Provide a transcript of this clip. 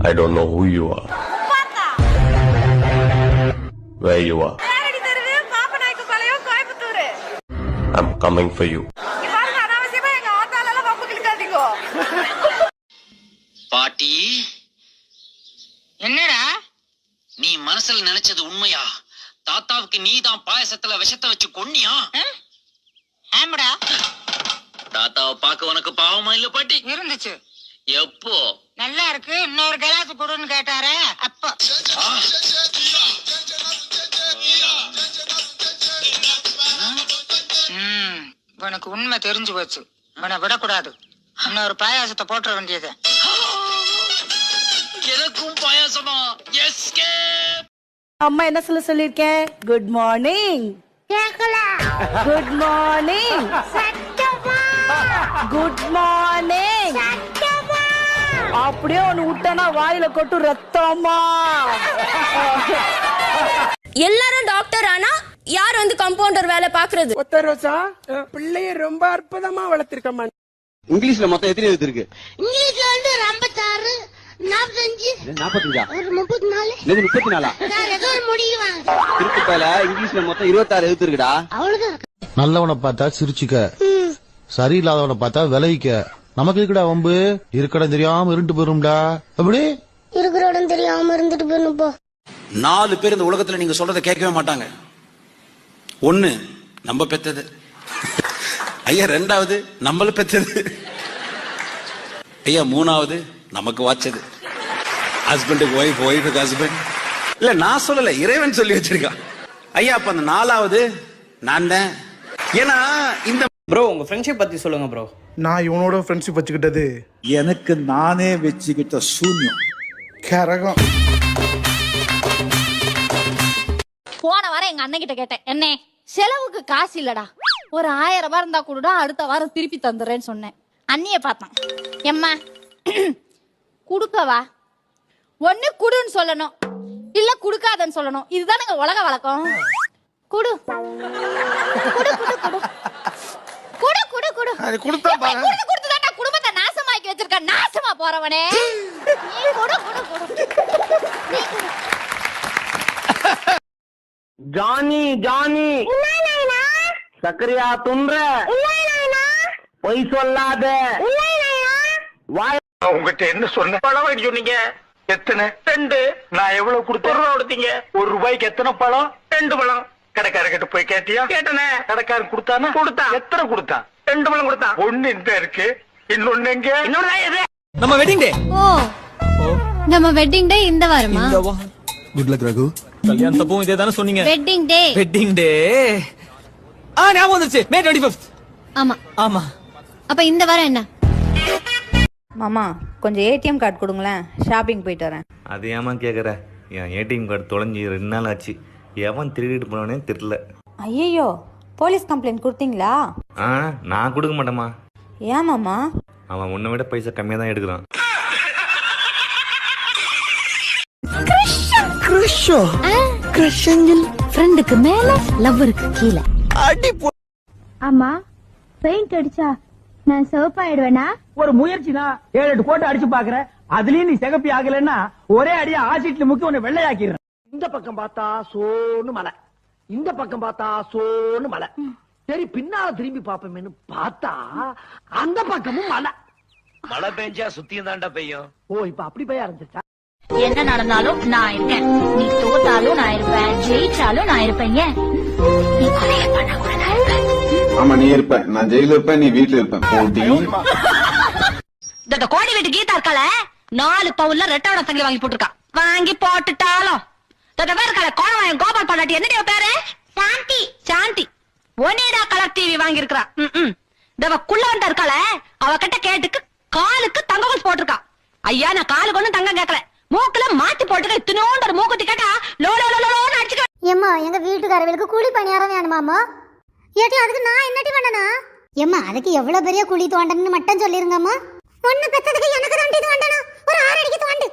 I don't know who you are. Where you are. I'm coming for you. பாட்டி என்னடா நீ மனசுல நினைச்சது உண்மையா? தாத்தாவுக்கு நீதான் பாயசத்துல விஷத்தை வச்சு கொன்னியா? ஆமாடா. தாத்தாவை பார்க்க உனக்கு பாவமா இல்ல பாட்டி? இருந்துச்சு. எப்போ? நல்லா இருக்கு, இன்னொரு கிளாஸ் கொடுன்னு கேட்டாரே அப்போ. உனக்கு உண்மை தெரிஞ்சு போச்சு, உன்னை விடக்கூடாது. இன்னொரு பாயாசத்தை போட்டுற வேண்டியது. எனக்கும் பாயாசமா? அம்மா என்ன சொல்லிருக்கேன்? Good morning. Good morning. Good morning. அப்படியே ஒன்னு விட்டனா வாயில கொட்டு ரத்தமா. எல்லாரும் டாக்டர் ஆனா யார் வந்து கம்பவுண்டர் வேலை பாக்குறது? ஒத்த ரோசா பிள்ளைய ரொம்ப அற்புதமா வளர்த்திருக்கம்மா. இங்கிலீஷ்ல மொத்தம் எத்தனை எழுத்து இருக்கு? இங்கிலீஷ்ல வந்து 56 45 45 ஒரு 34 இது 34 சார் ஏதோ ஒரு முடிவாங்க. திருப்பதில இங்கிலீஷ்ல மொத்தம் 26 எழுத்து இருக்குடா. அவ்வளவுதான். நல்லவனை பார்த்தா சிரிச்சுக்க, சரியில்லாதவனை பார்த்தா விலகிக்க. நமக்கு இருக்கடா வம்பு, இருக்கடம் தெரியாம இருண்டு போயிரும்டா. அப்படி இருக்கிற இடம் தெரியாம இருந்துட்டு போயிடும் போ. 4 பேர் இந்த உலகத்துல நீங்க சொல்றதை கேட்கவே மாட்டாங்க. ஒண்ணு நம்ம பெத்தது, ஐயா 2வது நம்மள பெத்தது, ஐயா 3வது நமக்கு வாச்சது. ஹஸ்பண்டுக்கு ஒய்ஃப், ஒய்ஃபுக்கு ஹஸ்பண்ட். இல்ல நான் சொல்லல, இறைவன் சொல்லி வச்சிருக்கான். ஐயா அப்ப அந்த 4வது நான் தான். ஏன்னா இந்த ப்ரோ உங்க ஃப்ரெண்ட்ஷிப் பத்தி சொல்லுங்க ப்ரோ. நான் இவனோட ஃப்ரெண்ட்ஷிப் வச்சுக்கிட்டது எனக்கு நானே வச்சுக்கிட்ட சூன்யம் கரகம். போன வாரம் எங்க அண்ணன் கிட்ட கேட்டேன், என்ன செலவுக்கு காசு இல்லடா, ஒரு 1000 ரூபாய் இருந்தா கூடடா அடுத்த வாரம் திருப்பி தந்துடுறேன்னு சொன்னேன். அண்ணிய பார்த்தான், எம்மா குடுக்கவா? ஒண்ணு குடுன்னு சொல்லணும், இல்ல குடுக்காதன்னு சொல்லணும். இதுதானுங்க உலக வழக்கம். குடு குடு குடு குடு குடு குடு குடு. அது கொடுத்தா பாரு. குடுத்துதான்டா குடும்பத்தை நாசமாக்கி வச்சிருக்க. நாசமா போறவனே. நீ குடு குடு குடு. நீ குடு. ஜானி ஜானி சக்கரையா துன்ற பொய் சொல்லாத. உங்ககிட்ட என்ன சொன்ன? பழம் வாங்கி சொன்னீங்க. எத்தனை? 2. நான் எவ்வளவு கொடுத்தேன்? 1 ரூபா கொடுத்தீங்க. 1 ரூபாய்க்கு எத்தனை பழம்? 2 பழம். கடைக்காரர்கிட்ட போய் கேட்டியா? கேட்டனே. கடைக்காரன் கொடுத்தானா? கொடுத்தான். எத்தனை கொடுத்தான்? 2 பழம் கொடுத்தான். ஒண்ணு இந்த இருக்கு, இன்னொன்னு எங்க? இன்னொன்னு நம்ம வெட்டிங் டே. ஓ நம்ம வெட்டிங் டே இந்த வாரமா? Good luck Raghu. கல்யாணத்தப்போ இதே தானே சொன்னீங்க. Wedding day. Wedding day. ஞாபகம் வந்துச்சு. மே 25. ஆமா ஆமா. அப்ப இந்த வாரம் என்ன? மாமா கொஞ்சம் ஏடிஎம் கார்டு கொடுங்களேன், ஷாப்பிங் போயிட்டு வரேன். அது ஏமா கேட்குற? என் ஏடிஎம் கார்டு தொலைஞ்சி 2 நாள் ஆச்சு. எவன் திருடிட்டு போனவனே தெரியல. ஐயோ, போலீஸ் கம்ப்ளைண்ட் கொடுத்தீங்களா? நான் கொடுக்க மாட்டேம்மா. ஏன் மாமா? அவன் உன்னை விட பைசா கம்மியாக தான் எடுக்கிறான். ஃப்ரெண்டுக்கு மேல லவ்வருக்கு கீழே. ஆமா பெயிண்ட் அடிச்சா நான் சிவப்பாயிடுவேனா? ஒரு முயற்சினா 7-8 கோட்டை அடிச்சு பாக்குறேன். அதுலயும் நீ சிகப்பி ஆகலன்னா ஒரே அடியா ஆசிட்ல முக்கி உன்னை வெள்ளையாக்கிறேன். இந்த பக்கம் பார்த்தா சோன்னு மலை, இந்த பக்கம் பார்த்தா சோன்னு மலை. சரி பின்னால திரும்பி பாப்போமேன்னு பார்த்தா அந்த பக்கமும் மலை. மழை பெஞ்சா சுத்தியும் தாண்டா பெய்யும். ஓ இப்ப அப்படி பெய்ய ஆரம்பிச்சிருச்சா? என்ன நடந்தாலும் நான் இருக்கேன். நீ தோத்தாலும் நான் இருப்பேன், ஜெயிச்சாலும் நான் இருப்பேன். ஏன் நீ கொலைய பண்ண கூட நான் இருப்பேன். ஆமா நீ இருப்ப, நான் ஜெயில இருப்பேன், நீ வீட்டுல இருப்பேன். இந்த கோடி வீட்டு கீதா இருக்கால 4 பவுன்ல ரெட்டோட சங்கிலி வாங்கி போட்டுருக்கா. வாங்கி போட்டுட்டாலும் கோணவாயம் கோபால் பாலாட்டி என்ன பேரு? சாந்தி. சாந்தி ஒனிடா கலர் டிவி வாங்கி இருக்கா. குள்ள வந்தா இருக்கால அவகிட்ட கேட்டுக்கு காலுக்கு தங்க கொலுசு போட்டிருக்கா. ஐயா நான் காலுக்கு ஒண்ணும் தங்கம் கேட்கல, மூக்குல மாத்தி போட்டுக்க. இத்தினோண்டு ஒரு மூக்குத்தி கேட்டா லோ லோ லோ லோன்னு அடிச்சுக்க. ஏம்மா எங்க வீட்டுக்காரர்களுக்கு கூலி பணியாரம் வேணுமாமா? ஏட்டி அதுக்கு நான் என்னட்டி பண்ணனா? ஏம்மா அதுக்கு எவ்வளவு பெரிய குழி தோண்டன்னு மட்டும் சொல்லிருங்கம்மா. ஒண்ணு பெத்ததுக்கு எனக்கு தாண்டி தோண்டணும். ஒரு 6 அடிக்கு தோண்டு.